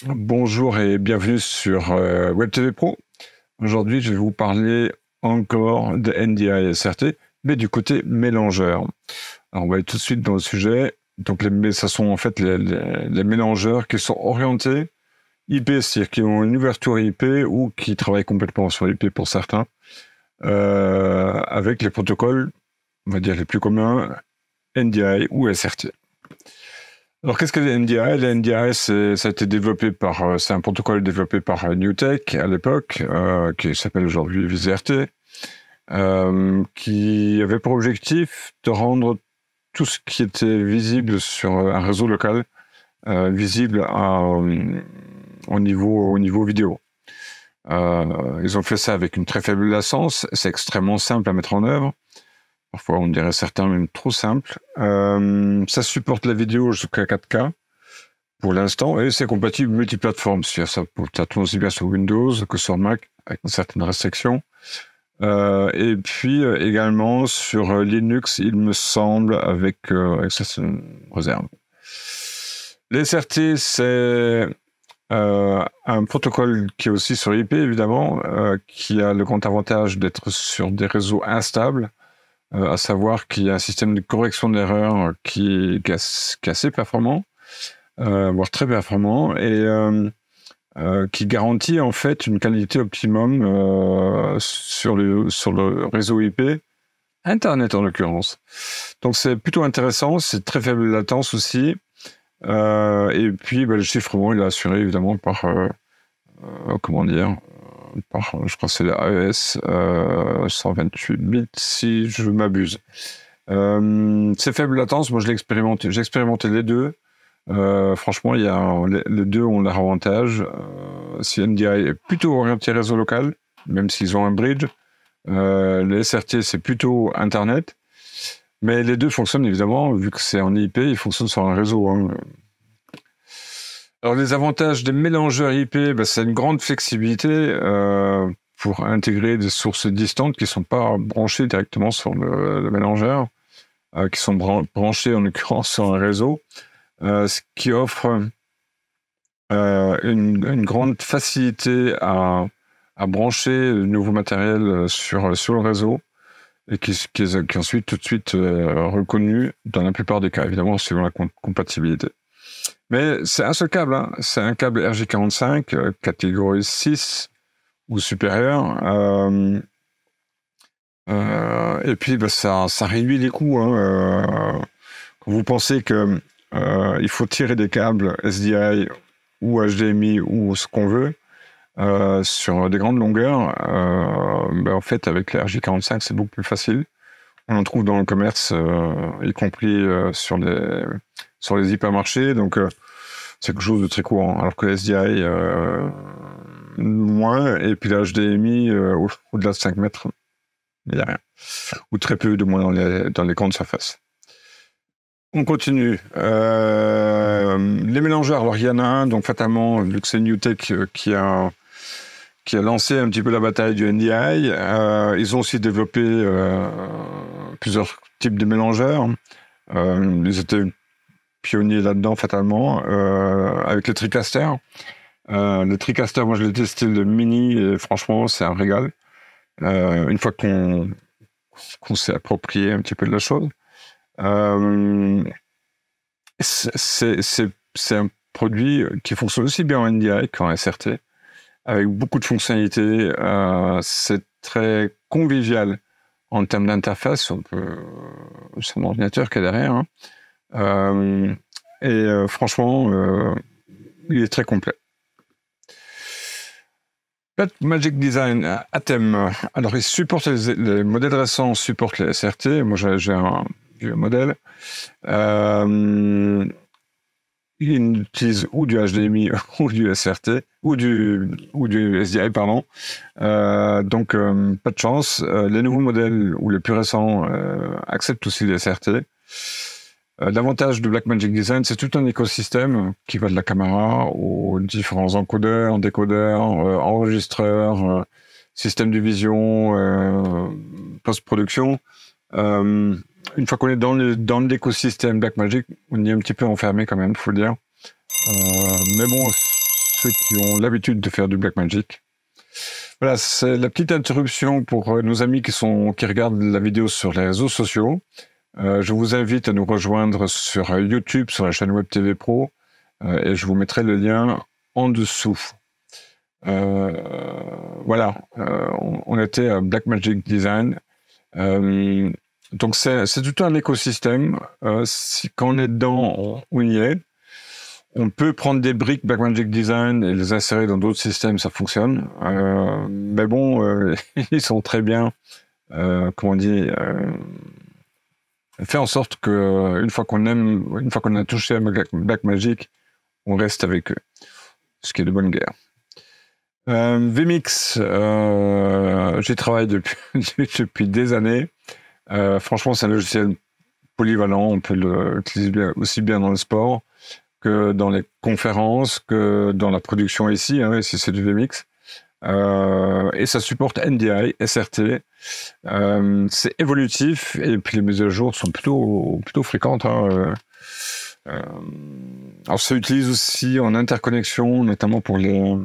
Bonjour et bienvenue sur Web TV Pro. Aujourd'hui, je vais vous parler encore de NDI SRT, mais du côté mélangeur. Alors, on va aller tout de suite dans le sujet. Donc, ça sont en fait les mélangeurs qui sont orientés IP, c'est-à-dire qui ont une ouverture IP ou qui travaillent complètement sur IP pour certains, avec les protocoles, on va dire les plus communs, NDI ou SRT. Alors, qu'est-ce que les NDI? Les NDI, ça a été développé c'est un protocole développé par Newtek à l'époque, qui s'appelle aujourd'hui VZRT, qui avait pour objectif de rendre tout ce qui était visible sur un réseau local visible au niveau vidéo. Ils ont fait ça avec une très faible latence, c'est extrêmement simple à mettre en œuvre. Parfois, on dirait certains même trop simple. Ça supporte la vidéo jusqu'à 4K pour l'instant et c'est compatible multiplateforme. C'est-à-dire ça tourne aussi bien sur Windows que sur Mac avec une certaine restriction. Et puis également sur Linux, il me semble, avec certaines réserves. Les SRT, c'est un protocole qui est aussi sur IP, évidemment, qui a le grand avantage d'être sur des réseaux instables. À savoir qu'il y a un système de correction d'erreurs qui est assez performant, voire très performant, et qui garantit en fait une qualité optimum sur le réseau IP, Internet en l'occurrence. Donc c'est plutôt intéressant, c'est très faible latence aussi, et puis le chiffrement il est assuré évidemment par, comment dire, je crois que c'est la AES 128 bits si je m'abuse. C'est faible latence, moi j'ai expérimenté les deux. Franchement, les deux ont leur avantage. CNDI est plutôt orienté réseau local, même s'ils ont un bridge. Les SRT, c'est plutôt Internet. Mais les deux fonctionnent évidemment, vu que c'est en IP, ils fonctionnent sur un réseau. Hein. Alors, les avantages des mélangeurs IP, c'est une grande flexibilité pour intégrer des sources distantes qui ne sont pas branchées directement sur le mélangeur, qui sont branchées en l'occurrence sur un réseau, ce qui offre une grande facilité à brancher de nouveaux matériels sur le réseau et qui est ensuite tout de suite reconnu dans la plupart des cas, évidemment, selon la compatibilité. Mais c'est un seul câble, hein. C'est un câble RJ45, catégorie 6 ou supérieur. Et puis, ça réduit les coûts. Hein. Quand vous pensez que il faut tirer des câbles SDI ou HDMI ou ce qu'on veut sur des grandes longueurs, en fait, avec les RJ45, c'est beaucoup plus facile. On en trouve dans le commerce, y compris sur les hypermarchés. Donc, c'est quelque chose de très courant. Alors que le SDI, moins. Et puis la HDMI, au-delà de 5 mètres, il n'y a rien. Ou très peu, de moins dans les grandes surfaces. On continue. Les mélangeurs, alors il y en a un, donc fatalement, vu que c'est Newtek qui a lancé un petit peu la bataille du NDI. Ils ont aussi développé plusieurs types de mélangeurs. Ils étaient pionniers là-dedans, fatalement, avec le TriCaster. Le TriCaster, moi je l'ai testé le mini, et franchement, c'est un régal. Une fois qu'on s'est approprié un petit peu de la chose. C'est un produit qui fonctionne aussi bien en NDI qu'en SRT, avec beaucoup de fonctionnalités. C'est très convivial en termes d'interface. C'est un ordinateur qui est derrière. Hein. Franchement, il est très complet. Blackmagic Design Atem. Alors, il supporte les modèles récents supportent les SRT. Moi, j'ai un vieux modèle. Il utilise ou du HDMI ou du SRT ou du SDI, pardon. Donc, pas de chance. Les nouveaux modèles ou les plus récents acceptent aussi les SRT. L'avantage de Blackmagic Design, c'est tout un écosystème qui va de la caméra aux différents encodeurs, décodeurs, enregistreurs, système de vision, post-production. Une fois qu'on est dans l'écosystème Blackmagic, on y est un petit peu enfermé quand même, faut le dire. Mais bon, ceux qui ont l'habitude de faire du Blackmagic. Voilà, c'est la petite interruption pour nos amis qui regardent la vidéo sur les réseaux sociaux. Je vous invite à nous rejoindre sur YouTube, sur la chaîne Web TV Pro, et je vous mettrai le lien en dessous. Voilà, on était à Blackmagic Design. Donc c'est tout un écosystème. Quand on est dedans, on y est. On peut prendre des briques Blackmagic Design et les insérer dans d'autres systèmes, ça fonctionne. Mais bon, ils sont très bien, comment on dit, fait en sorte que une fois qu'on a touché à Blackmagic, on reste avec eux, ce qui est de bonne guerre. vMix, j'y travaille depuis des années. Franchement, c'est un logiciel polyvalent. On peut l'utiliser aussi bien dans le sport que dans les conférences, que dans la production ici, hein, si c'est du vMix. Et ça supporte NDI, SRT. C'est évolutif et puis les mises à jour sont plutôt fréquentes. Hein. Alors ça utilise aussi en interconnexion, notamment pour les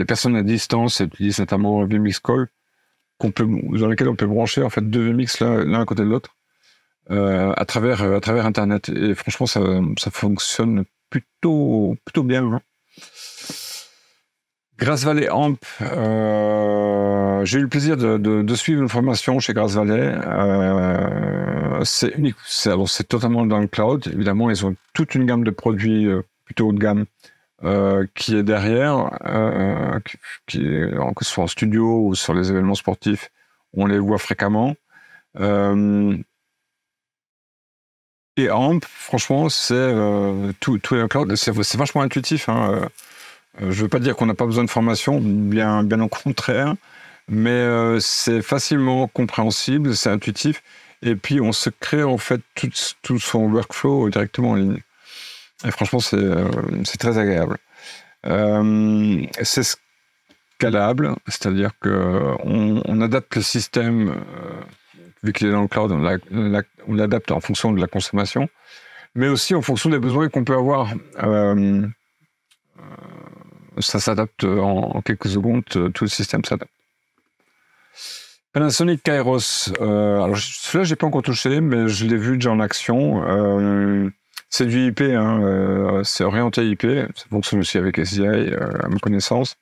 personnes à distance. Ça utilise notamment vMix Call, dans lesquels on peut brancher en fait deux vMix l'un à côté de l'autre. À travers Internet. Et franchement, ça fonctionne plutôt bien. Hein. Grass Valley Amp, j'ai eu le plaisir de suivre une formation chez Grass Valley. C'est unique. C'est totalement dans le cloud. Évidemment, ils ont toute une gamme de produits plutôt haut de gamme qui est derrière, que ce soit en studio ou sur les événements sportifs, on les voit fréquemment. Et Amp, franchement, c'est tout est un cloud. C'est vachement intuitif. Hein. Je ne veux pas dire qu'on n'a pas besoin de formation, bien au contraire, mais c'est facilement compréhensible, c'est intuitif, et puis on se crée en fait tout son workflow directement en ligne. Et franchement, c'est très agréable. C'est scalable, c'est-à-dire qu'on adapte le système. Vu qu'il est dans le cloud, on l'adapte en fonction de la consommation, mais aussi en fonction des besoins qu'on peut avoir. Ça s'adapte en quelques secondes, tout le système s'adapte. Panasonic Kairos, alors celui-là, j'ai pas encore touché, mais je l'ai vu déjà en action. C'est du IP, hein, c'est orienté IP, ça fonctionne aussi avec SDI, à ma connaissance.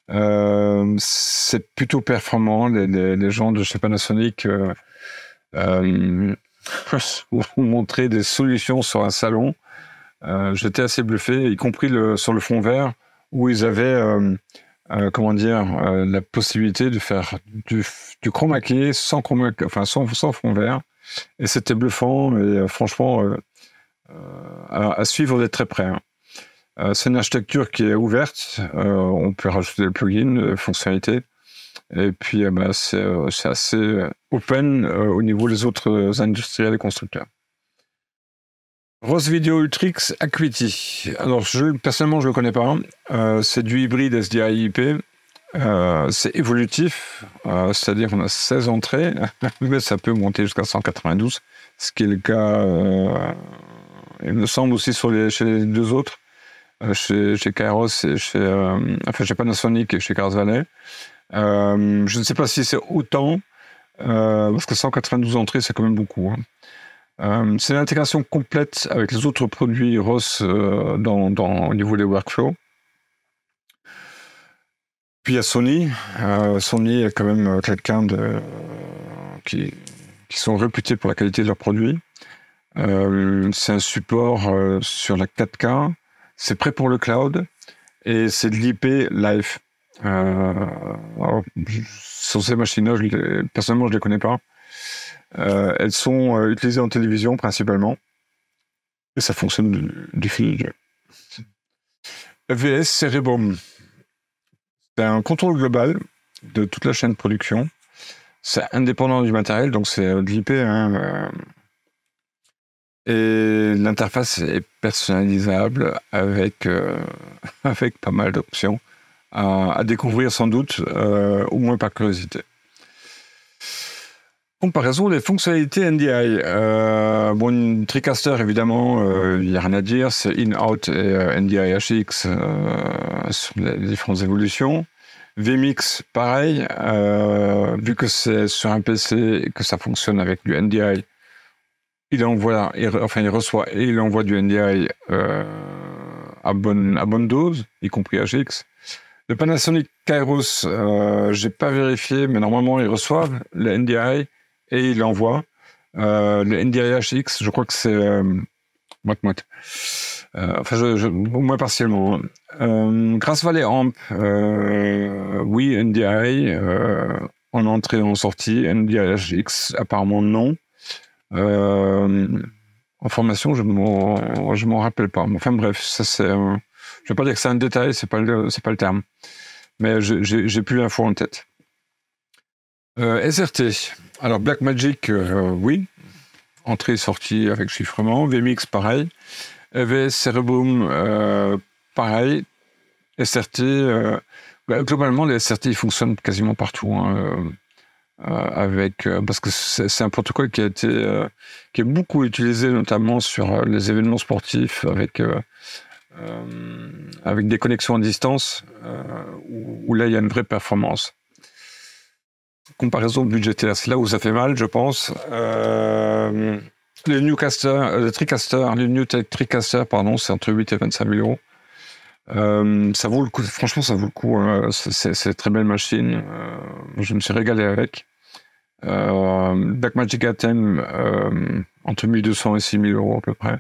C'est plutôt performant, les gens de chez Panasonic vous montrer des solutions sur un salon. J'étais assez bluffé, y compris sur le fond vert, où ils avaient la possibilité de faire du chroma key sans fond vert, et c'était bluffant et franchement à suivre de très près. Hein. C'est une architecture qui est ouverte, on peut rajouter des plugins, fonctionnalités. Et puis, c'est assez open au niveau des autres industriels et constructeurs. Ross Video Ultrix Acuity. Alors, personnellement, je ne le connais pas. C'est du hybride SDI-IP. C'est évolutif, c'est-à-dire qu'on a 16 entrées, mais ça peut monter jusqu'à 192, ce qui est le cas, il me semble, aussi chez les deux autres, chez Kairos et chez Panasonic et chez Grass Valley. Je ne sais pas si c'est autant, parce que 192 entrées, c'est quand même beaucoup. Hein. C'est l'intégration complète avec les autres produits Ross au niveau des workflows. Puis il y a Sony. Sony est quand même quelqu'un qui sont réputés pour la qualité de leurs produits. C'est un support sur la 4K. C'est prêt pour le cloud. Et c'est de l'IP live. Sur ces machines-là, personnellement, je ne les connais pas. Elles sont utilisées en télévision principalement. Et ça fonctionne du fil. EVS Cerebrum. C'est un contrôle global de toute la chaîne de production. C'est indépendant du matériel, donc c'est de l'IP. Hein, et l'interface est personnalisable avec pas mal d'options à découvrir sans doute, au moins par curiosité. Comparaison des fonctionnalités NDI. Bon, une TriCaster, évidemment, il n'y a rien à dire. C'est in-out et NDI HX sur les différentes évolutions. vMix, pareil. Vu que c'est sur un PC et que ça fonctionne avec du NDI, il reçoit et il envoie du NDI à bonne dose, y compris HX. Le Panasonic Kairos, j'ai pas vérifié, mais normalement, ils reçoivent le NDI et ils l'envoient. Le NDI HX, je crois que c'est moite-moite. Moins partiellement. Grass Valley Amp, oui, NDI, en entrée et en sortie. NDI HX, apparemment non. En formation, je m'en rappelle pas. Enfin bref, ça c'est... je vais pas dire que c'est un détail, c'est pas le terme. Mais j'ai plus l'info en tête. SRT. Alors Blackmagic, oui. Entrée, sortie avec chiffrement. vMix, pareil. EVS, Cerebrum, pareil. SRT, globalement, les SRT, ils fonctionnent quasiment partout. Hein, parce que c'est un protocole qui est beaucoup utilisé, notamment sur les événements sportifs, avec des connexions à distance, où là, il y a une vraie performance. Comparaison budgétaire, c'est là où ça fait mal, je pense. Les New TriCaster, pardon, c'est entre 8 et 25 000 euros. Ça vaut le coup, franchement, ça vaut le coup. Hein. C'est une très belle machine. Je me suis régalé avec. Blackmagic Atem, entre 1200 et 6000 euros à peu près.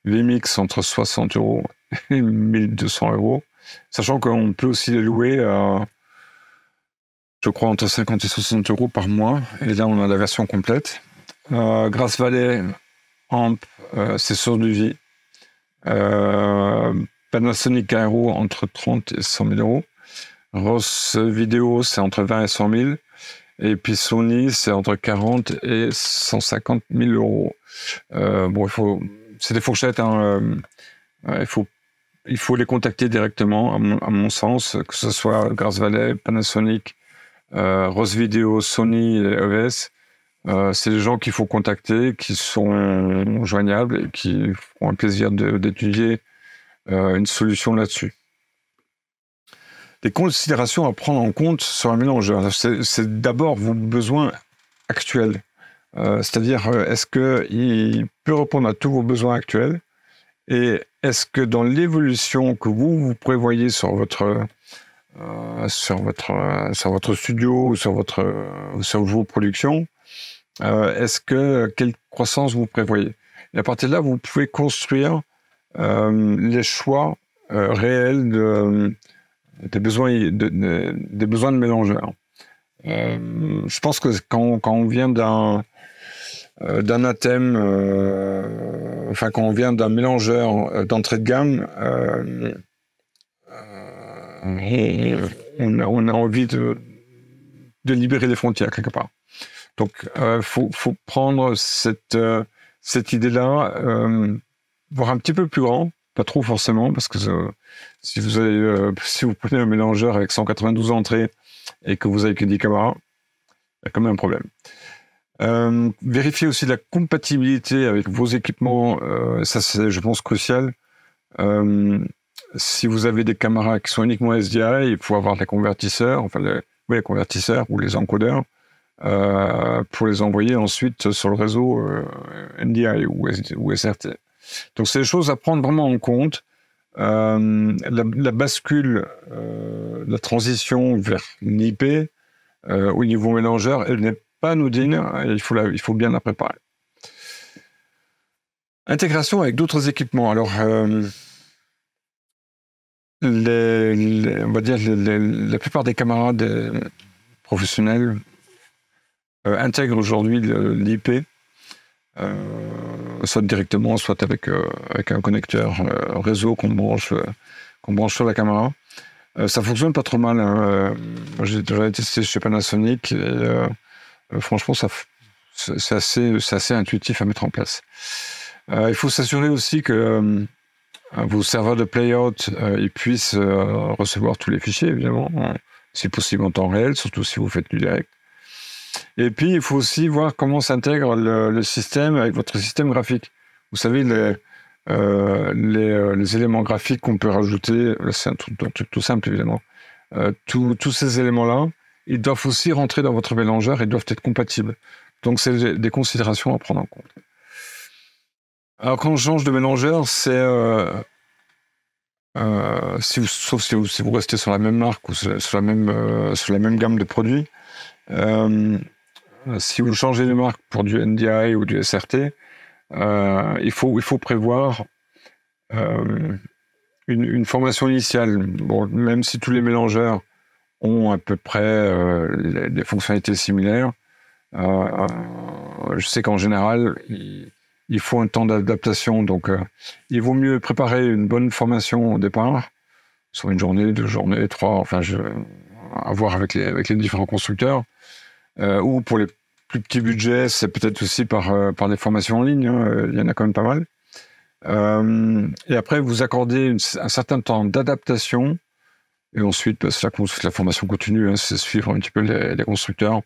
vMix, entre 60 euros et 1200 euros. Sachant qu'on peut aussi les louer à, je crois, entre 50 et 60 euros par mois. Et là, on a la version complète. Grass Valley Amp, c'est sur du vie. Panasonic Aero, entre 30 et 100 000 euros. Ross Video, c'est entre 20 et 100 000. Et puis Sony, c'est entre 40 et 150 000 euros. Bon, c'est des fourchettes. Hein, il faut les contacter directement, à mon sens, que ce soit Grass Valley, Panasonic, Ross Video, Sony et EVS. C'est les gens qu'il faut contacter, qui sont joignables et qui font un plaisir d'étudier une solution là-dessus. Des considérations à prendre en compte sur un mélangeur. C'est d'abord vos besoins actuels. C'est-à-dire, est-ce qu'il peut répondre à tous vos besoins actuels? Et est-ce que dans l'évolution que vous prévoyez sur votre studio ou sur vos productions, quelle croissance vous prévoyez? Et à partir de là, vous pouvez construire les choix réels des besoins de mélangeurs. Je pense que quand on vient d'un Atem, quand on vient d'un mélangeur d'entrée de gamme, on a envie de libérer les frontières quelque part. Donc, faut prendre cette idée-là, voire un petit peu plus grand, pas trop forcément, parce que si vous prenez un mélangeur avec 192 entrées et que vous avez que 10 caméras, il y a quand même un problème. Vérifiez aussi la compatibilité avec vos équipements, ça c'est, je pense, crucial. Si vous avez des caméras qui sont uniquement SDI, il faut avoir des convertisseurs, les convertisseurs ou les encodeurs, pour les envoyer ensuite sur le réseau NDI ou SRT. Donc c'est des choses à prendre vraiment en compte. La bascule, la transition vers l'IP au niveau mélangeur, elle n'est pas anodine, il faut bien la préparer. Intégration avec d'autres équipements. Alors, on va dire la plupart des camarades professionnels intègrent aujourd'hui l'IP, soit directement, soit avec un connecteur réseau qu'on branche sur la caméra. Ça fonctionne pas trop mal. Hein. J'ai déjà testé chez Panasonic et franchement, c'est assez intuitif à mettre en place. Il faut s'assurer aussi que vos serveurs de playout ils puissent recevoir tous les fichiers, évidemment, si possible en temps réel, surtout si vous faites du direct. Et puis, il faut aussi voir comment s'intègre le système avec votre système graphique. Vous savez, les éléments graphiques qu'on peut rajouter, c'est un truc tout simple, évidemment. Tous ces éléments-là, ils doivent aussi rentrer dans votre mélangeur et doivent être compatibles. Donc, c'est des considérations à prendre en compte. Alors, quand on change de mélangeur, c'est... sauf si vous restez sur la même marque ou sur la même gamme de produits, si vous changez de marque pour du NDI ou du SRT, il faut prévoir une formation initiale. Bon, même si tous les mélangeurs ont à peu près des fonctionnalités similaires, je sais qu'en général, il faut un temps d'adaptation. Donc, il vaut mieux préparer une bonne formation au départ, sur une journée, 2 journées, 3, enfin, à voir avec les différents constructeurs. Ou pour les plus petits budgets, c'est peut-être aussi par des formations en ligne. Hein, il y en a quand même pas mal. Et après, vous accordez un certain temps d'adaptation. Et ensuite, la formation continue, hein, c'est suivre un petit peu les constructeurs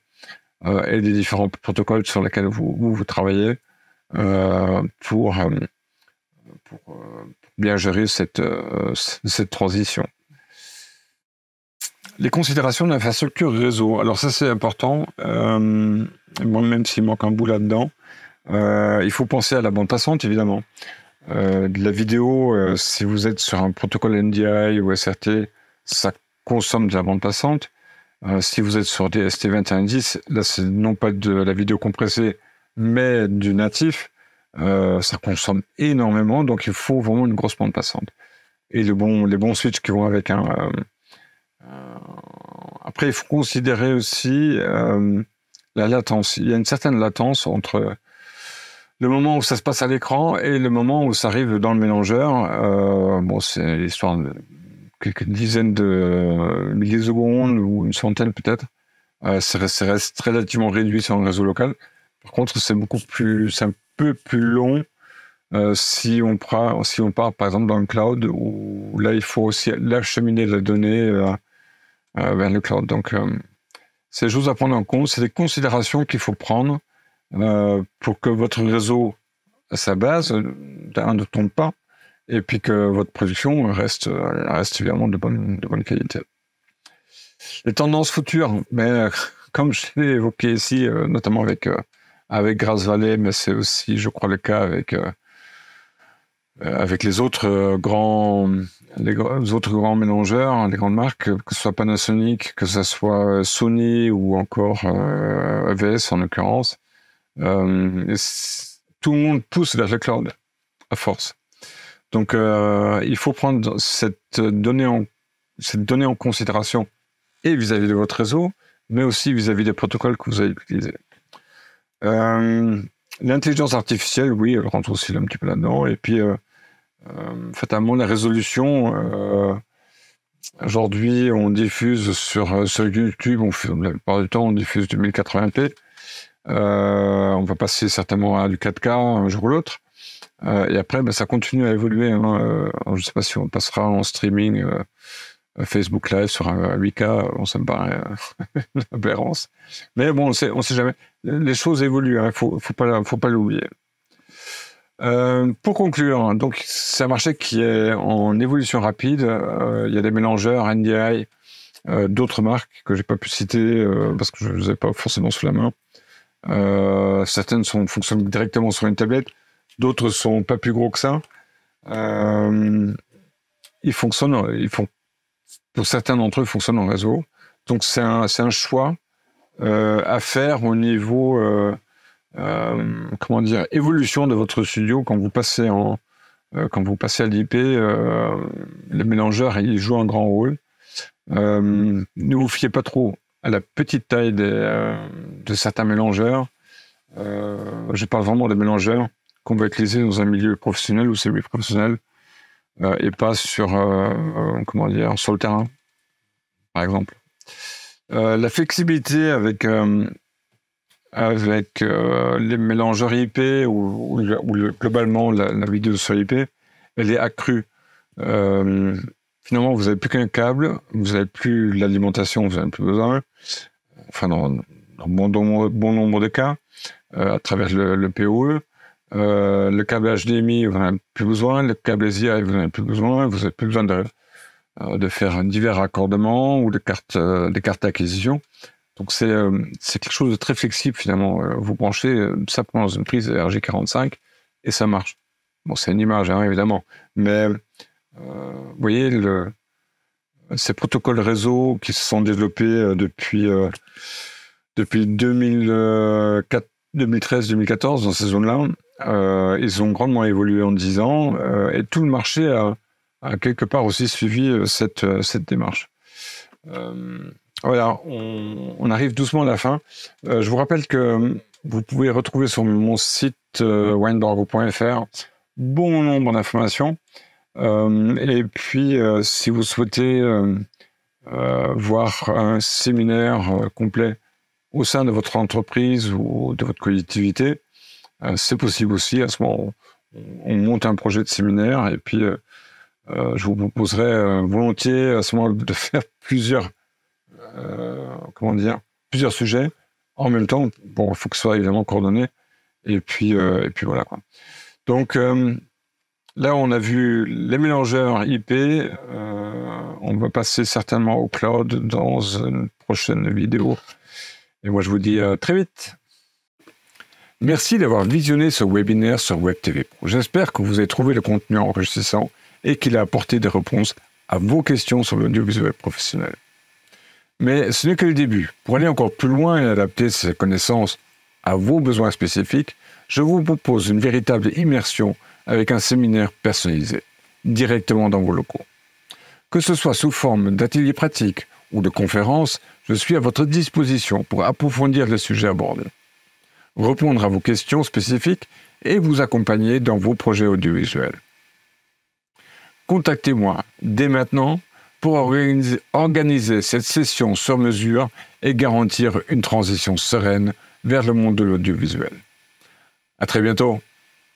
et les différents protocoles sur lesquels vous travaillez pour bien gérer cette transition. Les considérations d'infrastructure réseau. Alors ça, c'est important. Même s'il manque un bout là-dedans, il faut penser à la bande passante, évidemment. De la vidéo, si vous êtes sur un protocole NDI ou SRT, ça consomme de la bande passante. Si vous êtes sur des ST2110, là, c'est non pas de la vidéo compressée, mais du natif. Ça consomme énormément, donc il faut vraiment une grosse bande passante. Et les bons switches qui vont avec. Après, il faut considérer aussi la latence. Il y a une certaine latence entre le moment où ça se passe à l'écran et le moment où ça arrive dans le mélangeur. Bon, c'est l'histoire de quelques dizaines de millisecondes ou une centaine peut-être. Ça reste relativement réduit sur un réseau local. Par contre, c'est un peu plus long si on part par exemple dans le cloud, où là, il faut aussi acheminer la donnée vers le cloud. Donc, c'est des choses à prendre en compte. C'est des considérations qu'il faut prendre pour que votre réseau, à sa base, ne tombe pas, et puis que votre production reste évidemment de bonne qualité. Les tendances futures, mais comme je l'ai évoqué ici, notamment avec Grass Valley, mais c'est aussi, je crois, le cas avec les autres grands mélangeurs, les grandes marques, que ce soit Panasonic, que ce soit Sony ou encore EVS en l'occurrence, tout le monde pousse vers le cloud à force. Donc il faut prendre cette donnée en considération, et vis-à-vis de votre réseau, mais aussi vis-à-vis des protocoles que vous allez utiliser. L'intelligence artificielle, oui, elle rentre aussi un petit peu là-dedans. Et puis, fatalement, la résolution. Aujourd'hui, on diffuse sur YouTube, la plupart du temps, on diffuse du 1080p. On va passer certainement à du 4K un jour ou l'autre. Et après, ça continue à évoluer. Hein. Je ne sais pas si on passera en streaming Facebook Live sur un 8K, ça me paraît une aberrance. Mais bon, on sait jamais. Les choses évoluent, hein, faut pas l'oublier. Pour conclure, hein, donc c'est un marché qui est en évolution rapide. Il y a des mélangeurs, NDI, d'autres marques que j'ai pas pu citer parce que je les ai pas forcément sous la main. Certaines fonctionnent directement sur une tablette, d'autres sont pas plus gros que ça. Pour certains d'entre eux, fonctionnent en réseau. Donc c'est un choix à faire au niveau évolution de votre studio. Quand vous passez à l'IP, les mélangeurs, ils jouent un grand rôle. Ne vous fiez pas trop à la petite taille de certains mélangeurs. Je parle vraiment des mélangeurs qu'on va utiliser dans un milieu professionnel ou semi-professionnel et pas sur le terrain, par exemple. La flexibilité avec les mélangeurs IP ou globalement la vidéo sur IP, elle est accrue. Finalement, vous n'avez plus qu'un câble, vous n'avez plus l'alimentation, vous n'en avez plus besoin. Enfin, dans bon nombre de cas, à travers le PoE. Le câble HDMI, vous n'en avez plus besoin. Le câble SDI, vous n'en avez plus besoin. Vous n'avez plus besoin de faire divers raccordements ou des cartes d'acquisition. Donc c'est quelque chose de très flexible finalement. Vous branchez simplement dans une prise RJ45 et ça marche. Bon, c'est une image hein, évidemment, mais vous voyez ces protocoles réseau qui se sont développés depuis 2013-2014 dans ces zones-là, ils ont grandement évolué en 10 ans et tout le marché a quelque part aussi suivi cette démarche. Voilà, on arrive doucement à la fin. Je vous rappelle que vous pouvez retrouver sur mon site wineborgo.fr bon nombre d'informations. Et puis, si vous souhaitez voir un séminaire complet au sein de votre entreprise ou de votre collectivité, c'est possible aussi. À ce moment, on monte un projet de séminaire et puis je vous proposerai volontiers à ce moment de faire plusieurs sujets en même temps. Bon, il faut que ce soit évidemment coordonné. Et puis voilà quoi. Donc là, on a vu les mélangeurs IP. On va passer certainement au cloud dans une prochaine vidéo. Et moi, je vous dis à très vite. Merci d'avoir visionné ce webinaire sur Web TV Pro. J'espère que vous avez trouvé le contenu enrichissant et qu'il a apporté des réponses à vos questions sur l'audiovisuel professionnel. Mais ce n'est que le début. Pour aller encore plus loin et adapter ces connaissances à vos besoins spécifiques, je vous propose une véritable immersion avec un séminaire personnalisé, directement dans vos locaux. Que ce soit sous forme d'ateliers pratiques ou de conférences, je suis à votre disposition pour approfondir les sujets abordés, répondre à vos questions spécifiques et vous accompagner dans vos projets audiovisuels. Contactez-moi dès maintenant pour organiser cette session sur mesure et garantir une transition sereine vers le monde de l'audiovisuel. À très bientôt.